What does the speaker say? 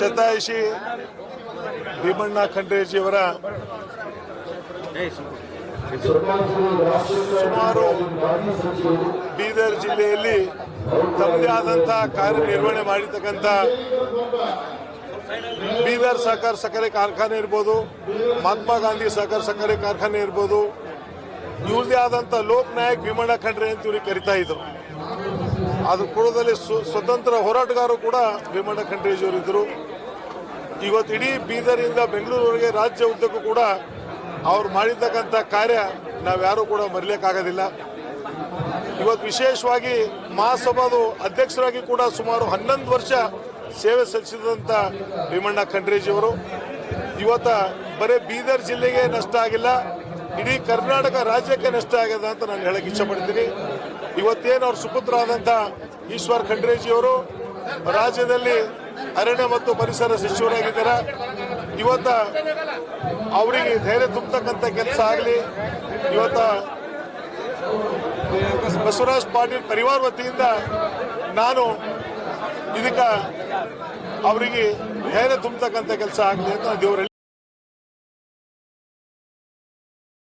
ಶತಾಯುಷಿ ಭೀಮಣ್ಣ ಖಂಡ್ರೇಜಿಯವರ ಸುಮಾರು ಬೀದರ್ ಜಿಲ್ಲೆಯಲ್ಲಿ ತಮ್ಮದೇ ಆದಂತಹ ಕಾರ್ಯನಿರ್ವಹಣೆ ಮಾಡಿರ್ತಕ್ಕಂಥ ಬೀದರ್ ಸಹಕಾರ ಸಕ್ಕರೆ ಕಾರ್ಖಾನೆ ಇರ್ಬೋದು, ಮಹಾತ್ಮ ಗಾಂಧಿ ಸಹಕಾರ ಸಕ್ಕರೆ ಕಾರ್ಖಾನೆ ಇರ್ಬೋದು, ಇವ್ರದೇ ಆದಂಥ ಲೋಕ್ ನಾಯಕ್ ಭೀಮಣ್ಣ ಖಂಡ್ರೆ ಅಂತ ಇವ್ರಿಗೆ ಕರಿತಾ ಇದ್ರು. ಅದ್ರ ಪೂರ್ವದಲ್ಲಿ ಸ್ವತಂತ್ರ ಹೋರಾಟಗಾರರು ಕೂಡ ಭೀಮಣ್ಣ ಖಂಡ್ರೇಜಿಯವರಿದ್ದರು. ಇವತ್ತು ಇಡೀ ಬೀದರಿಂದ ಬೆಂಗಳೂರಿಗೆ ರಾಜ್ಯ ಉದ್ದಕ್ಕೂ ಕೂಡ ಅವ್ರು ಮಾಡಿರ್ತಕ್ಕಂಥ ಕಾರ್ಯ ನಾವ್ಯಾರೂ ಕೂಡ ಮರೆಯಲಿಕ್ಕಾಗೋದಿಲ್ಲ. ಇವತ್ತು ವಿಶೇಷವಾಗಿ ಮಹಾಸಭಾದ ಅಧ್ಯಕ್ಷರಾಗಿ ಕೂಡ ಸುಮಾರು 11 ವರ್ಷ ಸೇವೆ ಸಲ್ಲಿಸಿದಂಥ ಭೀಮಣ್ಣ ಖಂಡ್ರೇಜಿಯವರು ಇವತ್ತು ಬರೀ ಬೀದರ್ ಜಿಲ್ಲೆಗೆ ನಷ್ಟ ಆಗಿಲ್ಲ, ಇಡೀ ಕರ್ನಾಟಕ ರಾಜ್ಯಕ್ಕೆ ನಷ್ಟ ಆಗಿದೆ ಅಂತ ನಾನು ಹೇಳಕ್ಕೆ ಇಷ್ಟಪಡ್ತೀನಿ. ಇವತ್ತೇನು ಅವ್ರ ಸುಪುತ್ರ ಆದಂಥ ಈಶ್ವರ್ ಖಂಡ್ರೇಜಿಯವರು ರಾಜ್ಯದಲ್ಲಿ ಅರಣ್ಯ ಮತ್ತು ಪರಿಸರ ಸಚಿವರಾಗಿದ್ದಾರೆ. ಇವತ್ತ ಅವರಿಗೆ ಧೈರ್ಯ ತುಂಬತಕ್ಕಂಥ ಕೆಲಸ ಆಗಲಿ, ಇವತ್ತ ಬಸವರಾಜ್ ಪಾಟೀಲ್ ಪರಿವಾರ ವತಿಯಿಂದ ನಾನು ಇದಕ್ಕೆ ಅವರಿಗೆ ಧೈರ್ಯ ತುಂಬತಕ್ಕಂಥ ಕೆಲಸ ಆಗಲಿ ಅಂತ ದೇವರಲ್ಲಿ